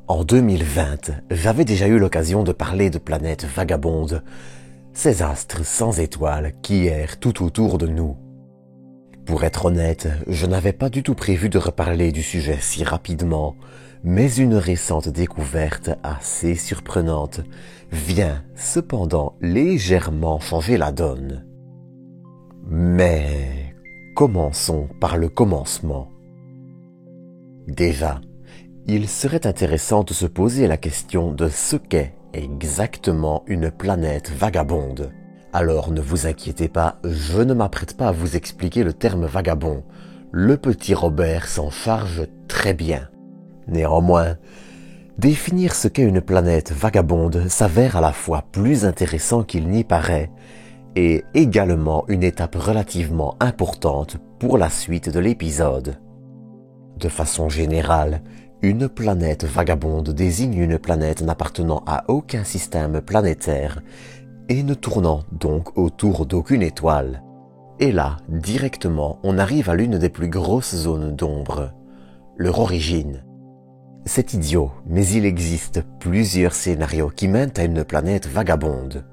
En 2020, j'avais déjà eu l'occasion de parler de planètes vagabondes, ces astres sans étoiles qui errent tout autour de nous. Pour être honnête, je n'avais pas du tout prévu de reparler du sujet si rapidement, mais une récente découverte assez surprenante vient cependant légèrement changer la donne. Mais commençons par le commencement. Déjà, il serait intéressant de se poser la question de ce qu'est exactement une planète vagabonde. Alors ne vous inquiétez pas, je ne m'apprête pas à vous expliquer le terme vagabond. Le petit Robert s'en charge très bien. Néanmoins, définir ce qu'est une planète vagabonde s'avère à la fois plus intéressant qu'il n'y paraît et également une étape relativement importante pour la suite de l'épisode. De façon générale, une planète vagabonde désigne une planète n'appartenant à aucun système planétaire et ne tournant donc autour d'aucune étoile. Et là, directement, on arrive à l'une des plus grosses zones d'ombre, leur origine. C'est idiot, mais il existe plusieurs scénarios qui mènent à une planète vagabonde.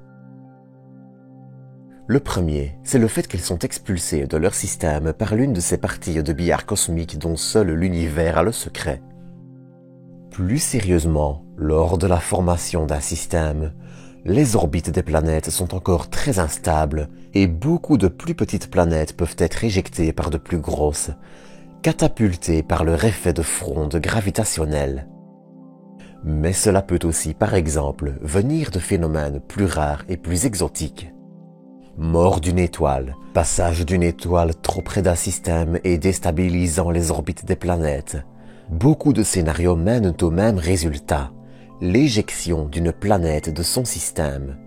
Le premier, c'est le fait qu'elles sont expulsées de leur système par l'une de ces parties de billard cosmique dont seul l'univers a le secret. Plus sérieusement, lors de la formation d'un système, les orbites des planètes sont encore très instables et beaucoup de plus petites planètes peuvent être éjectées par de plus grosses, catapultées par leur effet de fronde gravitationnelle. Mais cela peut aussi, par exemple, venir de phénomènes plus rares et plus exotiques. Mort d'une étoile, passage d'une étoile trop près d'un système et déstabilisant les orbites des planètes. Beaucoup de scénarios mènent au même résultat, l'éjection d'une planète de son système.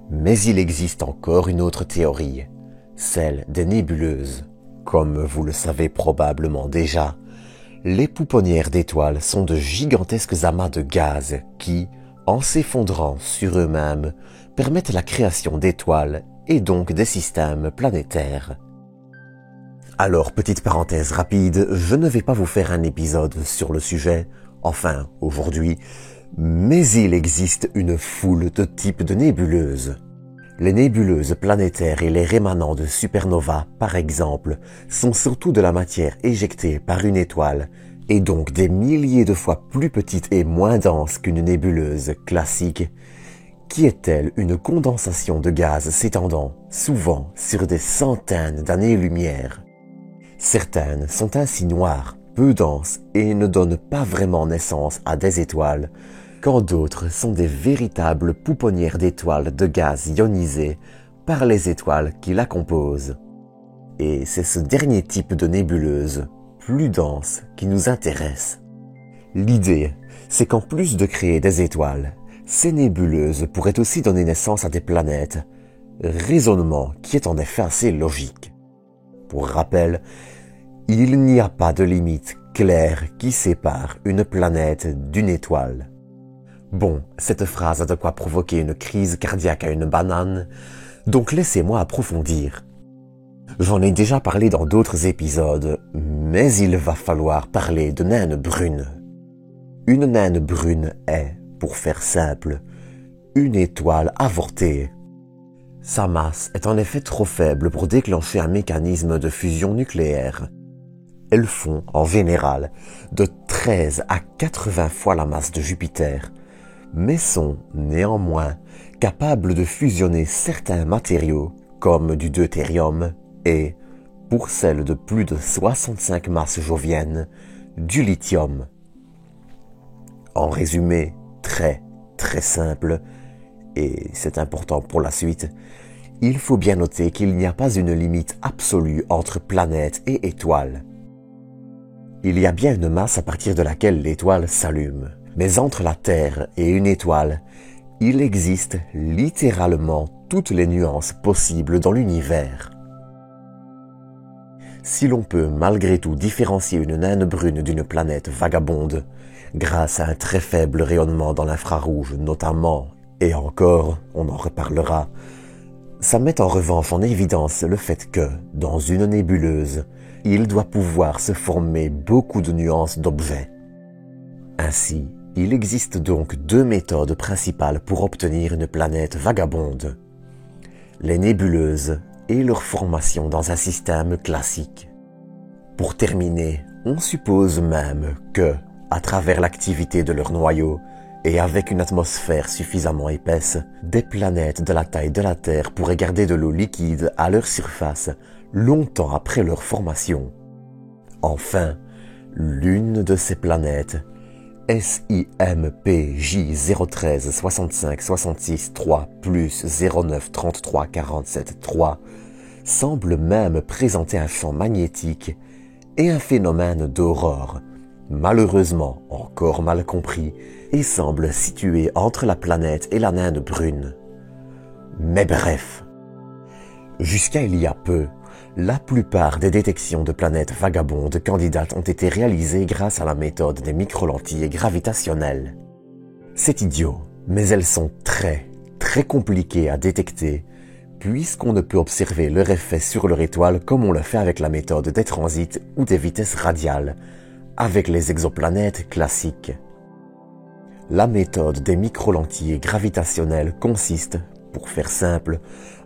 Mais il existe encore une autre théorie, celle des nébuleuses. Comme vous le savez probablement déjà, les pouponnières d'étoiles sont de gigantesques amas de gaz qui, en s'effondrant sur eux-mêmes, permettent la création d'étoiles et donc des systèmes planétaires. Alors, petite parenthèse rapide, je ne vais pas vous faire un épisode sur le sujet, enfin, aujourd'hui, mais il existe une foule de types de nébuleuses. Les nébuleuses planétaires et les rémanents de supernovas, par exemple, sont surtout de la matière éjectée par une étoile, et donc des milliers de fois plus petite et moins dense qu'une nébuleuse classique, qui est-elle une condensation de gaz s'étendant souvent sur des centaines d'années-lumière. Certaines sont ainsi noires, peu denses et ne donnent pas vraiment naissance à des étoiles, quand d'autres sont des véritables pouponnières d'étoiles de gaz ionisées par les étoiles qui la composent. Et c'est ce dernier type de nébuleuse, plus dense, qui nous intéresse. L'idée, c'est qu'en plus de créer des étoiles, ces nébuleuses pourraient aussi donner naissance à des planètes, raisonnement qui est en effet assez logique. Pour rappel, il n'y a pas de limite claire qui sépare une planète d'une étoile. Bon, cette phrase a de quoi provoquer une crise cardiaque à une banane, donc laissez-moi approfondir. J'en ai déjà parlé dans d'autres épisodes, mais il va falloir parler de naine brune. Une naine brune est, pour faire simple, une étoile avortée. Sa masse est en effet trop faible pour déclencher un mécanisme de fusion nucléaire. Elles font, en général, de 13 à 80 fois la masse de Jupiter, mais sont, néanmoins, capables de fusionner certains matériaux, comme du deutérium et, pour celles de plus de 65 masses joviennes, du lithium. En résumé, très simple, et c'est important pour la suite, il faut bien noter qu'il n'y a pas une limite absolue entre planète et étoile. Il y a bien une masse à partir de laquelle l'étoile s'allume, mais entre la Terre et une étoile, il existe littéralement toutes les nuances possibles dans l'univers. Si l'on peut malgré tout différencier une naine brune d'une planète vagabonde, grâce à un très faible rayonnement dans l'infrarouge notamment, et encore, on en reparlera, ça met en revanche en évidence le fait que, dans une nébuleuse, il doit pouvoir se former beaucoup de nuances d'objets. Ainsi, il existe donc deux méthodes principales pour obtenir une planète vagabonde. Les nébuleuses et leur formation dans un système classique. Pour terminer, on suppose même que, à travers l'activité de leur noyau et avec une atmosphère suffisamment épaisse, des planètes de la taille de la Terre pourraient garder de l'eau liquide à leur surface longtemps après leur formation. Enfin, l'une de ces planètes, SIMPJ013 65 66 3 plus 09 33 47 3, semble même présenter un champ magnétique et un phénomène d'aurore, malheureusement encore mal compris, et semble situé entre la planète et la naine brune. Mais bref, jusqu'à il y a peu, la plupart des détections de planètes vagabondes candidates ont été réalisées grâce à la méthode des microlentilles gravitationnelles. C'est idiot, mais elles sont très compliquées à détecter, puisqu'on ne peut observer leur effet sur leur étoile comme on le fait avec la méthode des transits ou des vitesses radiales, avec les exoplanètes classiques. La méthode des microlentilles gravitationnelles consiste, pour faire simple,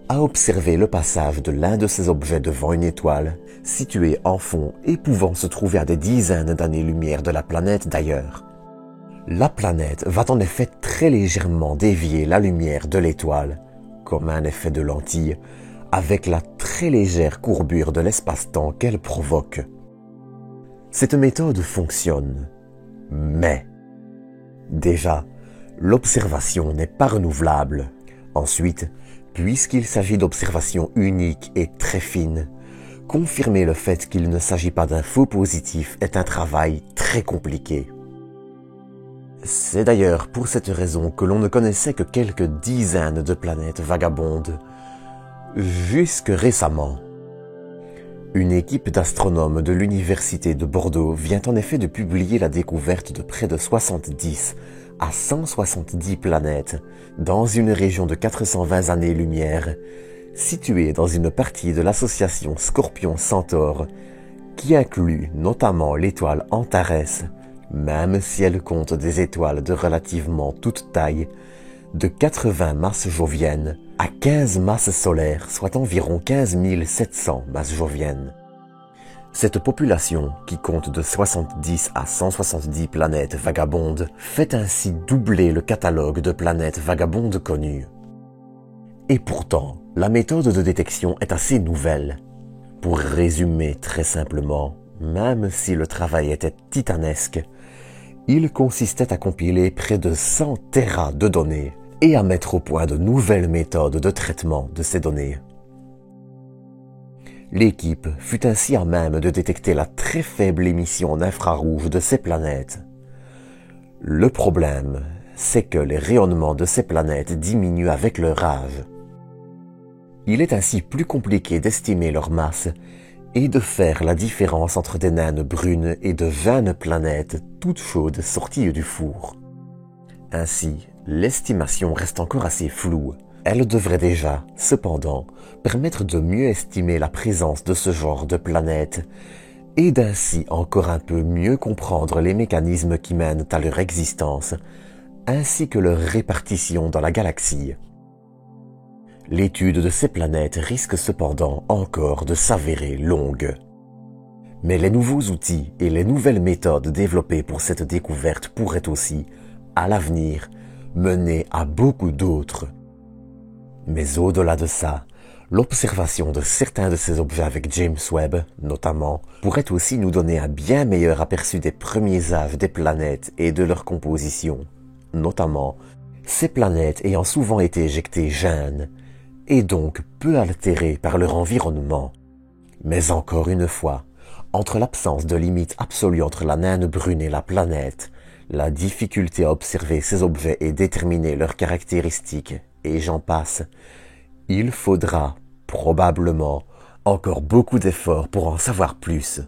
à observer le passage de l'un de ces objets devant une étoile, située en fond et pouvant se trouver à des dizaines d'années-lumière de la planète d'ailleurs. La planète va en effet très légèrement dévier la lumière de l'étoile, comme un effet de lentille, avec la très légère courbure de l'espace-temps qu'elle provoque. Cette méthode fonctionne, mais déjà, l'observation n'est pas renouvelable. Ensuite, puisqu'il s'agit d'observations uniques et très fines, confirmer le fait qu'il ne s'agit pas d'un faux positif est un travail très compliqué. C'est d'ailleurs pour cette raison que l'on ne connaissait que quelques dizaines de planètes vagabondes, jusque récemment. Une équipe d'astronomes de l'université de Bordeaux vient en effet de publier la découverte de près de 70 à 170 planètes dans une région de 420 années-lumière, située dans une partie de l'association Scorpion-Centaure, qui inclut notamment l'étoile Antares, même si elle compte des étoiles de relativement toute taille, de 80 masses joviennes à 15 masses solaires, soit environ 15 700 masses joviennes. Cette population, qui compte de 70 à 170 planètes vagabondes, fait ainsi doubler le catalogue de planètes vagabondes connues. Et pourtant, la méthode de détection est assez nouvelle. Pour résumer très simplement, même si le travail était titanesque, il consistait à compiler près de 100 téras de données et à mettre au point de nouvelles méthodes de traitement de ces données. L'équipe fut ainsi à même de détecter la très faible émission en infrarouge de ces planètes. Le problème, c'est que les rayonnements de ces planètes diminuent avec leur âge. Il est ainsi plus compliqué d'estimer leur masse et de faire la différence entre des naines brunes et de jeunes planètes toutes chaudes sorties du four. Ainsi, l'estimation reste encore assez floue. Elle devrait déjà, cependant, permettre de mieux estimer la présence de ce genre de planètes et d'ainsi encore un peu mieux comprendre les mécanismes qui mènent à leur existence, ainsi que leur répartition dans la galaxie. L'étude de ces planètes risque cependant encore de s'avérer longue. Mais les nouveaux outils et les nouvelles méthodes développées pour cette découverte pourraient aussi, à l'avenir, mener à beaucoup d'autres. Mais au-delà de ça, l'observation de certains de ces objets avec James Webb, notamment, pourrait aussi nous donner un bien meilleur aperçu des premiers âges des planètes et de leur composition, notamment ces planètes ayant souvent été éjectées jeunes, et donc peu altérées par leur environnement. Mais encore une fois, entre l'absence de limite absolue entre la naine brune et la planète, la difficulté à observer ces objets et déterminer leurs caractéristiques, et j'en passe, il faudra, probablement, encore beaucoup d'efforts pour en savoir plus.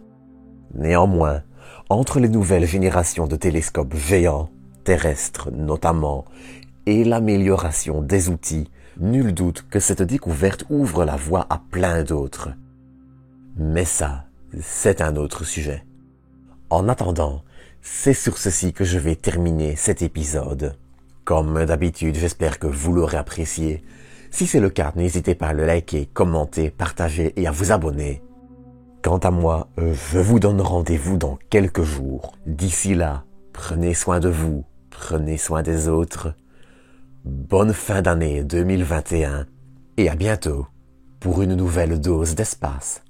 Néanmoins, entre les nouvelles générations de télescopes géants, terrestres notamment, et l'amélioration des outils, nul doute que cette découverte ouvre la voie à plein d'autres. Mais ça, c'est un autre sujet. En attendant, c'est sur ceci que je vais terminer cet épisode. Comme d'habitude, j'espère que vous l'aurez apprécié. Si c'est le cas, n'hésitez pas à le liker, commenter, partager et à vous abonner. Quant à moi, je vous donne rendez-vous dans quelques jours. D'ici là, prenez soin de vous, prenez soin des autres. Bonne fin d'année 2021 et à bientôt pour une nouvelle dose d'espace.